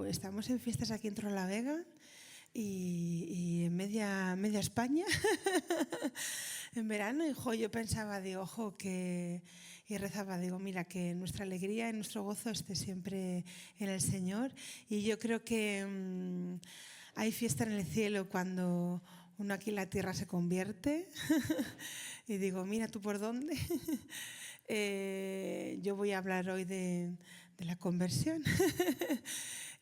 estamos en fiestas aquí en Torrelavega y en media España en verano, y yo pensaba, digo, y rezaba, digo, mira, que nuestra alegría y nuestro gozo esté siempre en el Señor. Y yo creo que hay fiesta en el cielo cuando uno aquí en la tierra se convierte. Y digo, mira tú por dónde. Yo voy a hablar hoy de la conversión.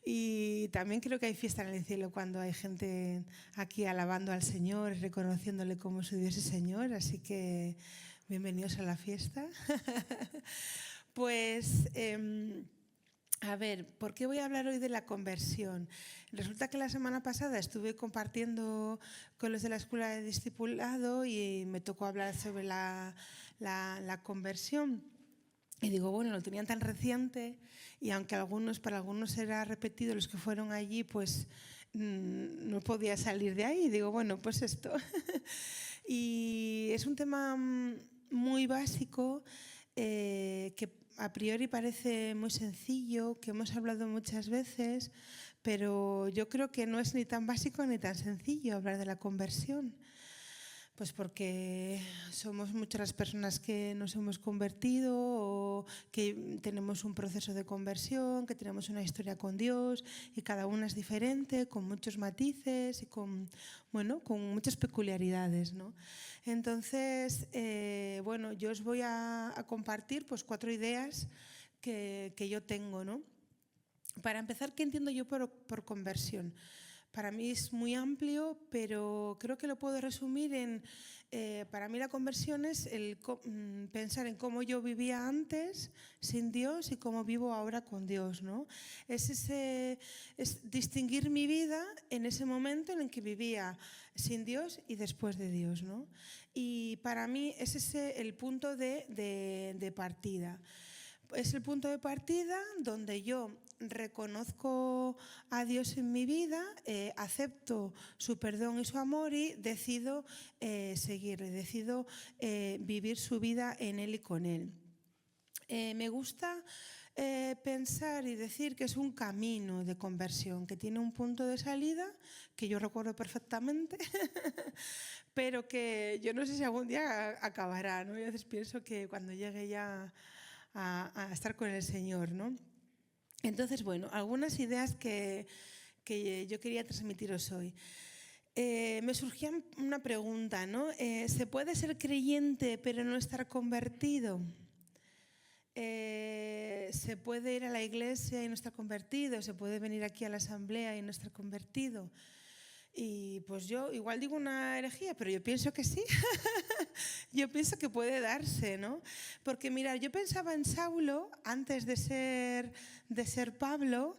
Y también creo que hay fiesta en el cielo cuando hay gente aquí alabando al Señor, reconociéndole como su Dios y Señor. Así que bienvenidos a la fiesta. Pues, a ver, ¿por qué voy a hablar hoy de la conversión? Resulta que la semana pasada estuve compartiendo con los de la Escuela de Discipulado y me tocó hablar sobre la conversión. Y digo, bueno, lo tenían tan reciente y aunque para algunos era repetido, los que fueron allí, pues no podía salir de ahí. Y digo, bueno, pues esto. Y es un tema muy básico que a priori parece muy sencillo, que hemos hablado muchas veces, pero yo creo que no es ni tan básico ni tan sencillo hablar de la conversión. Pues porque somos muchas las personas que nos hemos convertido o que tenemos un proceso de conversión, que tenemos una historia con Dios y cada una es diferente, con muchos matices y con muchas peculiaridades, ¿no? Entonces, yo os voy a compartir pues 4 ideas que yo tengo, ¿no? Para empezar, ¿qué entiendo yo por conversión? Para mí es muy amplio, pero creo que lo puedo resumir para mí la conversión es pensar en cómo yo vivía antes sin Dios y cómo vivo ahora con Dios, ¿no? Es distinguir mi vida en ese momento en el que vivía sin Dios y después de Dios, ¿no? Y para mí es ese el punto de partida. Es el punto de partida donde yo reconozco a Dios en mi vida, acepto su perdón y su amor y decido seguirle, decido vivir su vida en Él y con Él. Me gusta pensar y decir que es un camino de conversión, que tiene un punto de salida que yo recuerdo perfectamente, pero que yo no sé si algún día acabará, ¿no? Yo a veces pienso que cuando llegue ya a estar con el Señor, ¿no? Entonces, algunas ideas que yo quería transmitiros hoy. Me surgía una pregunta, ¿no? ¿Se puede ser creyente pero no estar convertido? ¿Se puede ir a la iglesia y no estar convertido? ¿Se puede venir aquí a la asamblea y no estar convertido? Y pues yo igual digo una herejía, pero yo pienso que sí. Yo pienso que puede darse, ¿no? Porque mirad, yo pensaba en Saulo antes de ser Pablo,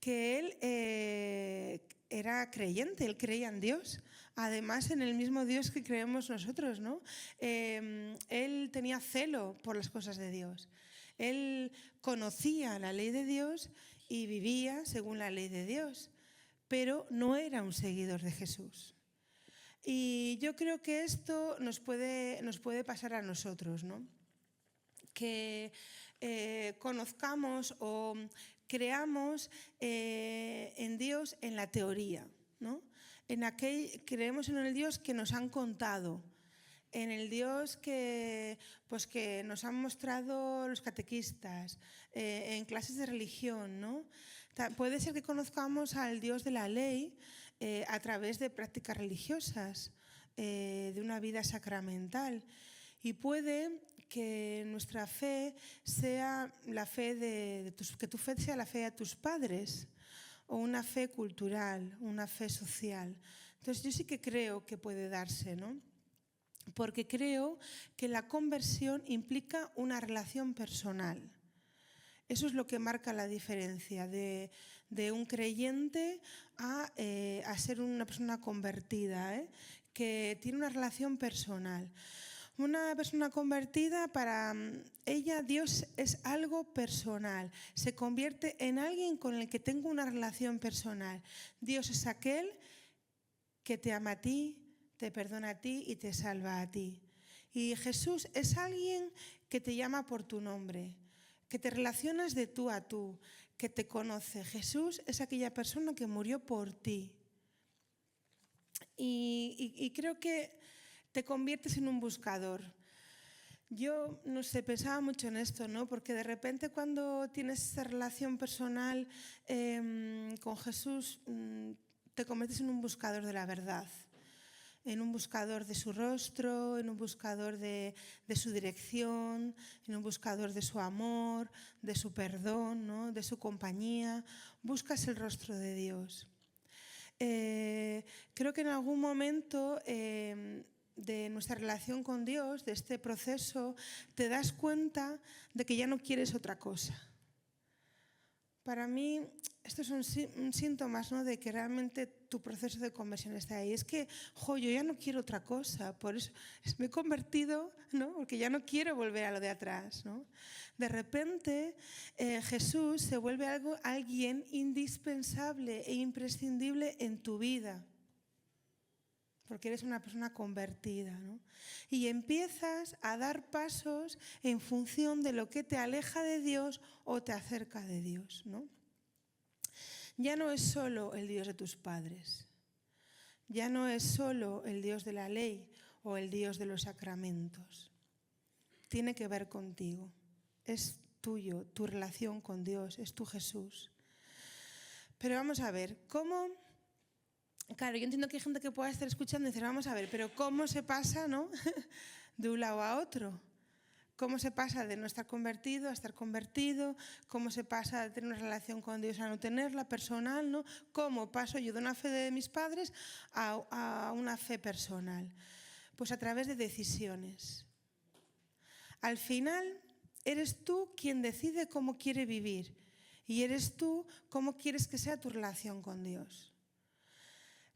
que él era creyente, él creía en Dios, además en el mismo Dios que creemos nosotros, ¿no? Él tenía celo por las cosas de Dios. Él conocía la ley de Dios y vivía según la ley de Dios, pero no era un seguidor de Jesús. Y yo creo que esto nos puede pasar a nosotros, ¿no? Que conozcamos o creamos en Dios en la teoría, ¿no? Creemos en el Dios que nos han contado, en el Dios que nos han mostrado los catequistas, en clases de religión, ¿no? Puede ser que conozcamos al Dios de la ley a través de prácticas religiosas, de una vida sacramental. Y puede que nuestra fe sea la fe que tu fe sea la fe de tus padres, o una fe cultural, una fe social. Entonces yo sí que creo que puede darse, ¿no? Porque creo que la conversión implica una relación personal. Eso es lo que marca la diferencia de un creyente a ser una persona convertida, que tiene una relación personal. Una persona convertida, para ella Dios es algo personal, se convierte en alguien con el que tengo una relación personal. Dios es aquel que te ama a ti, te perdona a ti y te salva a ti. Y Jesús es alguien que te llama por tu nombre, que te relacionas de tú a tú, que te conoce. Jesús es aquella persona que murió por ti. Y creo que te conviertes en un buscador. Yo, no sé, pensaba mucho en esto, ¿no? Porque de repente cuando tienes esa relación personal con Jesús, te conviertes en un buscador de la verdad, en un buscador de su rostro, en un buscador de su dirección, en un buscador de su amor, de su perdón, ¿no? De su compañía. Buscas el rostro de Dios. Creo que en algún momento de nuestra relación con Dios, de este proceso, te das cuenta de que ya no quieres otra cosa. Para mí, estos son síntomas, ¿no?, de que realmente tu proceso de conversión está ahí. Es que, yo ya no quiero otra cosa, por eso me he convertido, ¿no?, porque ya no quiero volver a lo de atrás, ¿no? De repente, Jesús se vuelve alguien indispensable e imprescindible en tu vida, porque eres una persona convertida, ¿no? Y empiezas a dar pasos en función de lo que te aleja de Dios o te acerca de Dios, ¿no? Ya no es solo el Dios de tus padres, ya no es solo el Dios de la ley o el Dios de los sacramentos. Tiene que ver contigo, es tuyo, tu relación con Dios, es tu Jesús. Pero vamos a ver, ¿cómo? Claro, yo entiendo que hay gente que pueda estar escuchando y decir, vamos a ver, pero ¿cómo se pasa, ¿no?, de un lado a otro? ¿Cómo se pasa de no estar convertido a estar convertido? ¿Cómo se pasa de tener una relación con Dios a no tenerla, personal, ¿no? ¿Cómo paso yo de una fe de mis padres a una fe personal? Pues a través de decisiones. Al final, eres tú quien decide cómo quiere vivir y eres tú cómo quieres que sea tu relación con Dios.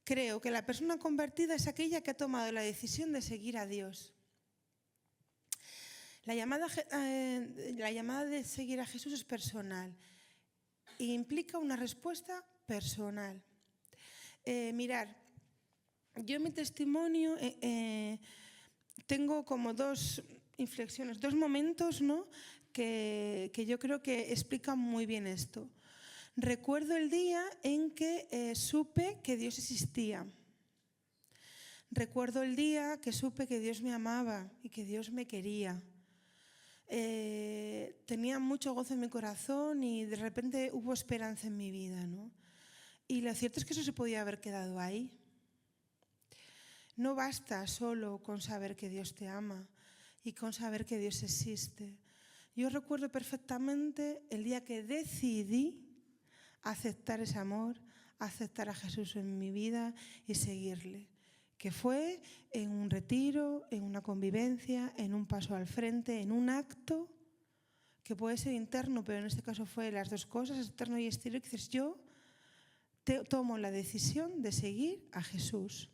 Creo que la persona convertida es aquella que ha tomado la decisión de seguir a Dios. La llamada de seguir a Jesús es personal e implica una respuesta personal. Mirad, yo en mi testimonio tengo como dos inflexiones, dos momentos, ¿no?, que yo creo que explican muy bien esto. Recuerdo el día en que supe que Dios existía. Recuerdo el día que supe que Dios me amaba y que Dios me quería. Tenía mucho gozo en mi corazón y de repente hubo esperanza en mi vida, ¿no? Y lo cierto es que eso se podía haber quedado ahí. No basta solo con saber que Dios te ama y con saber que Dios existe. Yo recuerdo perfectamente el día que decidí aceptar ese amor, aceptar a Jesús en mi vida y seguirle, que fue en un retiro, en una convivencia, en un paso al frente, en un acto que puede ser interno, pero en este caso fue las dos cosas, externo y exterior, que dices, yo tomo la decisión de seguir a Jesús.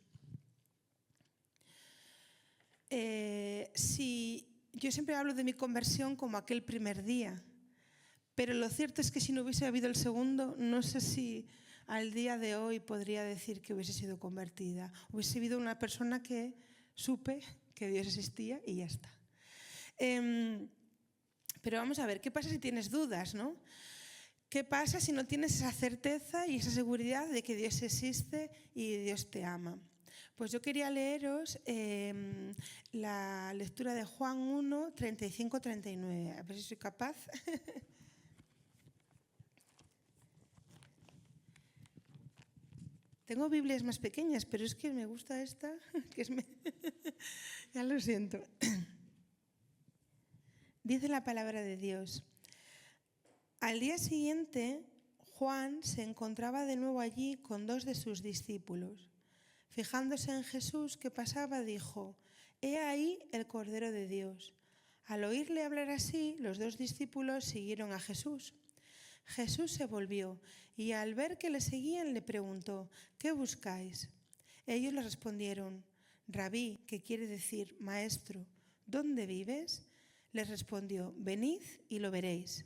Yo siempre hablo de mi conversión como aquel primer día, pero lo cierto es que si no hubiese habido el segundo, no sé si al día de hoy podría decir que hubiese sido convertida. Hubiese sido una persona que supe que Dios existía y ya está. Pero vamos a ver, ¿qué pasa si tienes dudas, ¿no? ¿Qué pasa si no tienes esa certeza y esa seguridad de que Dios existe y Dios te ama? Pues yo quería leeros la lectura de Juan 1, 35-39. A ver si soy capaz. Tengo Biblias más pequeñas, pero es que me gusta esta, que es... Ya lo siento. Dice la palabra de Dios. Al día siguiente, Juan se encontraba de nuevo allí con dos de sus discípulos. Fijándose en Jesús que pasaba, dijo, «He ahí el Cordero de Dios». Al oírle hablar así, los dos discípulos siguieron a Jesús. Jesús se volvió y al ver que le seguían le preguntó, «¿Qué buscáis?». Ellos le respondieron, «Rabí», que quiere decir maestro, «¿dónde vives?». Les respondió, «Venid y lo veréis».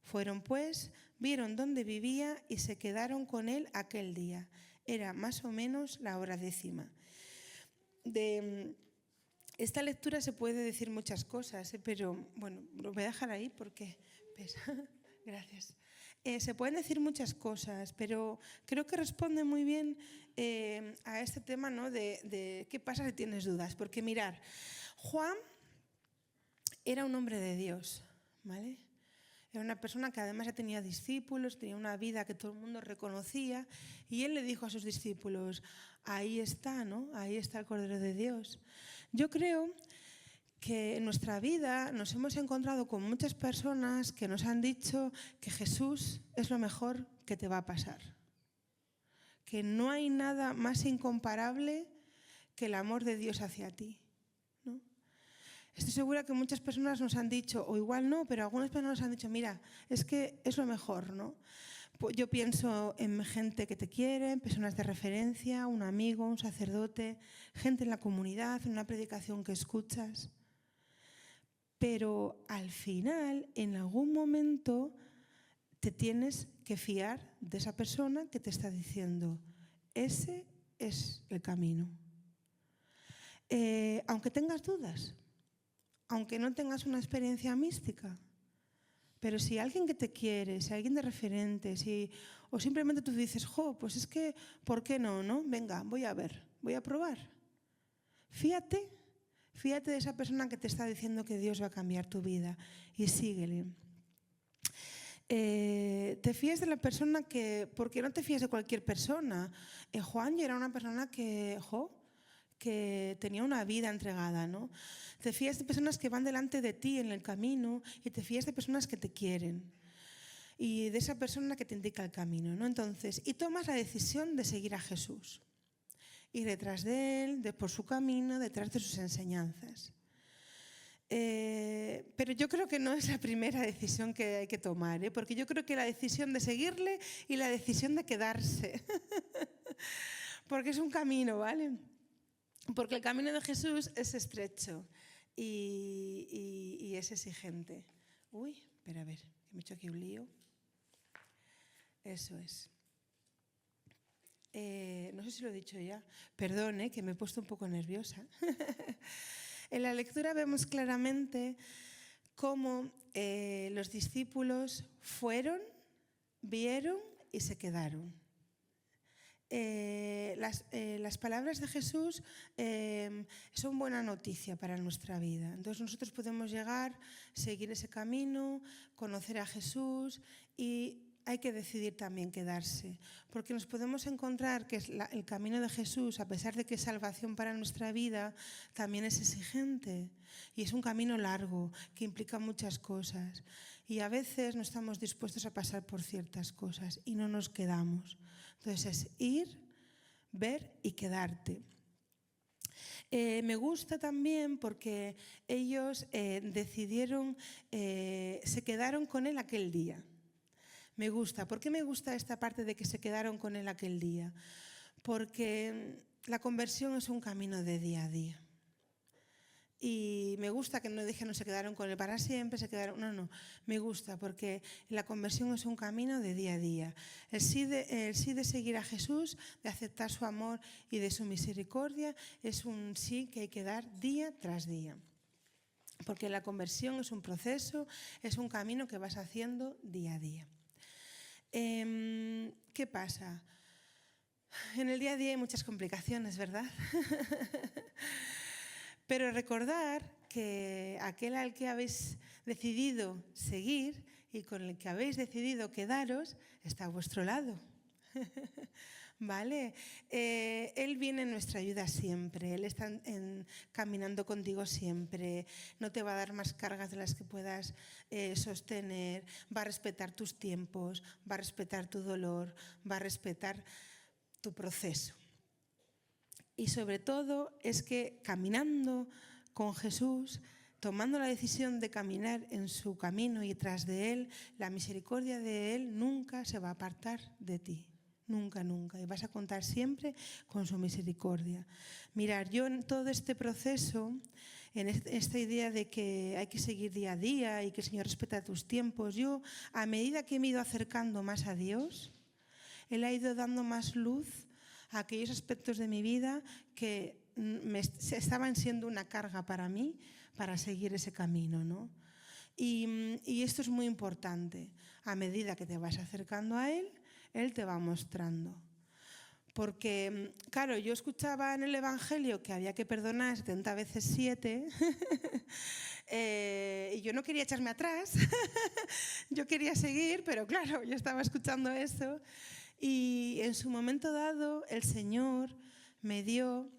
Fueron pues, vieron dónde vivía y se quedaron con él aquel día. Era más o menos la hora 10:00. De esta lectura se puede decir muchas cosas, pero bueno, lo voy a dejar ahí porque pesa. Gracias. Se pueden decir muchas cosas, pero creo que responde muy bien a este tema, ¿no? de qué pasa si tienes dudas. Porque mirar, Juan era un hombre de Dios, ¿vale? Era una persona que además ya tenía discípulos, tenía una vida que todo el mundo reconocía, y él le dijo a sus discípulos, ahí está, ¿no? Ahí está el Cordero de Dios. Yo creo que en nuestra vida nos hemos encontrado con muchas personas que nos han dicho que Jesús es lo mejor que te va a pasar, que no hay nada más incomparable que el amor de Dios hacia ti, ¿no? Estoy segura que muchas personas nos han dicho, o igual no, pero algunas personas nos han dicho, mira, es que es lo mejor, ¿no? Yo pienso en gente que te quiere, personas de referencia, un amigo, un sacerdote, gente en la comunidad, en una predicación que escuchas. Pero al final, en algún momento, te tienes que fiar de esa persona que te está diciendo, ese es el camino. Aunque tengas dudas, aunque no tengas una experiencia mística, pero si alguien que te quiere, si alguien de referente, o simplemente tú dices, pues es que, ¿por qué no? Venga, voy a ver, voy a probar. Fíjate de esa persona que te está diciendo que Dios va a cambiar tu vida y síguele. Te fíes de la persona porque no te fíes de cualquier persona. Juan era una persona que tenía una vida entregada, ¿no? Te fías de personas que van delante de ti en el camino y te fías de personas que te quieren y de esa persona que te indica el camino, ¿no? Entonces, y tomas la decisión de seguir a Jesús, ir detrás de él, por su camino, detrás de sus enseñanzas. Pero yo creo que no es la primera decisión que hay que tomar, porque yo creo que la decisión de seguirle y la decisión de quedarse, porque es un camino, ¿vale? Porque el camino de Jesús es estrecho y es exigente. Uy, espera, a ver, que me he hecho aquí un lío. Eso es. No sé si lo he dicho ya. Perdón, que me he puesto un poco nerviosa. En la lectura vemos claramente cómo los discípulos fueron, vieron y se quedaron. Las palabras de Jesús son buena noticia para nuestra vida. Entonces nosotros podemos llegar, seguir ese camino, conocer a Jesús y hay que decidir también quedarse, porque nos podemos encontrar que el camino de Jesús, a pesar de que es salvación para nuestra vida, también es exigente y es un camino largo que implica muchas cosas y a veces no estamos dispuestos a pasar por ciertas cosas y no nos quedamos. Entonces es ir, ver y quedarte. Me gusta también porque ellos decidieron, se quedaron con él aquel día. Me gusta. ¿Por qué me gusta esta parte de que se quedaron con él aquel día? Porque la conversión es un camino de día a día. Y me gusta que no dije no se quedaron con él para siempre, se quedaron. No. Me gusta porque la conversión es un camino de día a día. El sí de seguir a Jesús, de aceptar su amor y de su misericordia, es un sí que hay que dar día tras día. Porque la conversión es un proceso, es un camino que vas haciendo día a día. ¿Qué pasa? En el día a día hay muchas complicaciones, ¿verdad? Pero recordar que aquel al que habéis decidido seguir y con el que habéis decidido quedaros está a vuestro lado. ¿Vale? Él viene en nuestra ayuda siempre, Él está caminando contigo siempre, no te va a dar más cargas de las que puedas sostener, va a respetar tus tiempos, va a respetar tu dolor, va a respetar tu proceso. Y sobre todo es que caminando con Jesús, tomando la decisión de caminar en su camino y tras de Él, la misericordia de Él nunca se va a apartar de ti. Nunca, nunca. Y vas a contar siempre con su misericordia. Mirar, yo en todo este proceso, en esta idea de que hay que seguir día a día y que el Señor respeta tus tiempos, yo a medida que me he ido acercando más a Dios, Él ha ido dando más luz a aquellos aspectos de mi vida que estaban siendo una carga para mí, para seguir ese camino, ¿no? Y esto es muy importante. A medida que te vas acercando a Él, Él te va mostrando. Porque, claro, yo escuchaba en el Evangelio que había que perdonar 70 veces 7 y yo no quería echarme atrás, yo quería seguir, pero claro, yo estaba escuchando eso y en su momento dado el Señor me dio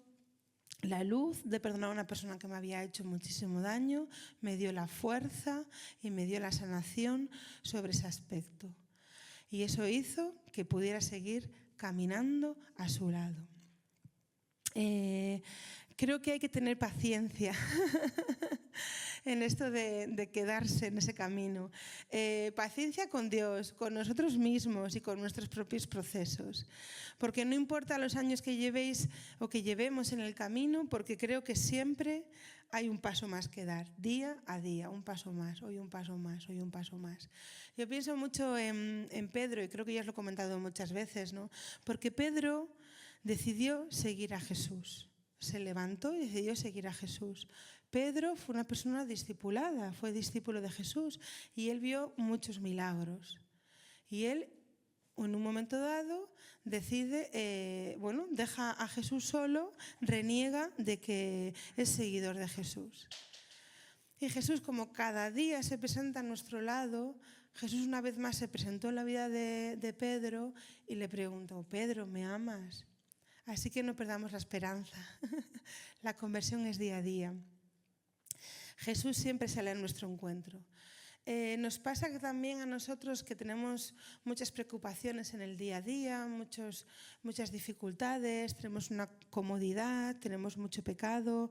la luz de perdonar a una persona que me había hecho muchísimo daño, me dio la fuerza y me dio la sanación sobre ese aspecto. Y eso hizo que pudiera seguir caminando a su lado. Creo que hay que tener paciencia en esto de quedarse en ese camino. Paciencia con Dios, con nosotros mismos y con nuestros propios procesos. Porque no importa los años que llevéis o que llevemos en el camino, porque creo que siempre hay un paso más que dar, día a día, un paso más, hoy un paso más, hoy un paso más. Yo pienso mucho en Pedro, y creo que ya os lo he comentado muchas veces, ¿no? Porque Pedro decidió seguir a Jesús. Se levantó y decidió seguir a Jesús. Pedro fue una persona discipulada, fue discípulo de Jesús y él vio muchos milagros. Y él, en un momento dado, decide, deja a Jesús solo, reniega de que es seguidor de Jesús. Y Jesús, como cada día se presenta a nuestro lado, Jesús una vez más se presentó en la vida de Pedro y le preguntó: Pedro, ¿me amas? Así que no perdamos la esperanza. La conversión es día a día. Jesús siempre sale a nuestro encuentro. Nos pasa que también a nosotros que tenemos muchas preocupaciones en el día a día, muchas dificultades, tenemos una comodidad, tenemos mucho pecado,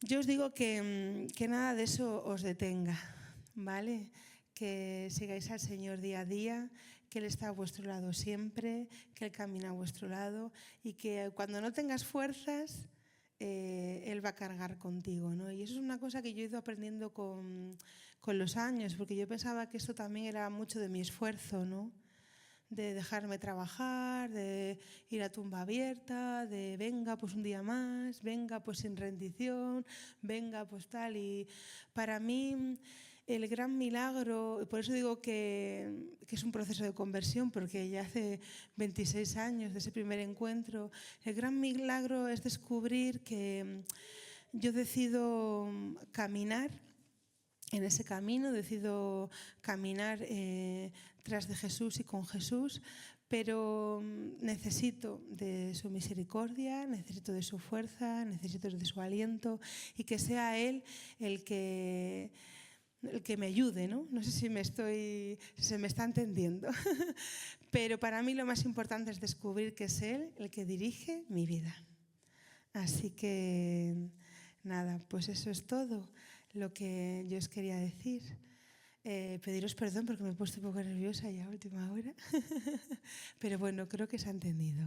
Yo os digo que nada de eso os detenga, ¿vale? Que sigáis al Señor día a día, que Él está a vuestro lado siempre, que Él camina a vuestro lado y que cuando no tengas fuerzas, Él va a cargar contigo, ¿no? Y eso es una cosa que yo he ido aprendiendo con los años, porque yo pensaba que eso también era mucho de mi esfuerzo, ¿no? De dejarme trabajar, de ir a tumba abierta, de venga pues un día más, venga pues sin rendición, venga pues tal. Y para mí el gran milagro, por eso digo que es un proceso de conversión, porque ya hace 26 años de ese primer encuentro, el gran milagro es descubrir que yo decido caminar en ese camino, decido caminar tras de Jesús y con Jesús, pero necesito de su misericordia, necesito de su fuerza, necesito de su aliento y que sea Él el que me ayude, ¿no? No sé si se me está entendiendo, pero para mí lo más importante es descubrir que es Él el que dirige mi vida. Así que nada, pues eso es todo lo que yo os quería decir. Pediros perdón porque me he puesto un poco nerviosa ya a última hora, pero bueno, creo que se ha entendido,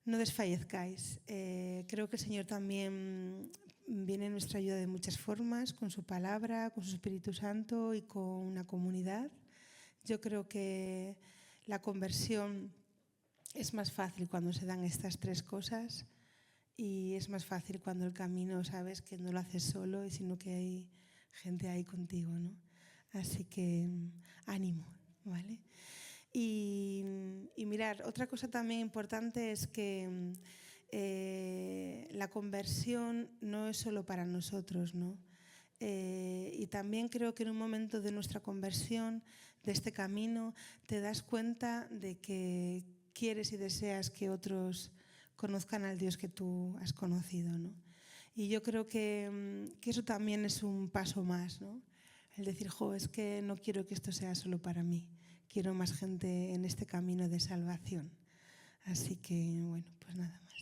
no desfallezcáis. Creo que el Señor también viene en nuestra ayuda de muchas formas, con su palabra, con su Espíritu Santo y con una comunidad. Yo creo que la conversión es más fácil cuando se dan estas tres cosas y es más fácil cuando el camino sabes que no lo haces solo, sino que hay gente ahí contigo, ¿no? Así que ánimo, ¿vale? Y mirar, otra cosa también importante es que la conversión no es solo para nosotros, ¿no? Y también creo que en un momento de nuestra conversión, de este camino, te das cuenta de que quieres y deseas que otros conozcan al Dios que tú has conocido, ¿no? Y yo creo que eso también es un paso más, ¿no? El decir, es que no quiero que esto sea solo para mí, quiero más gente en este camino de salvación. Así que, bueno, pues nada más.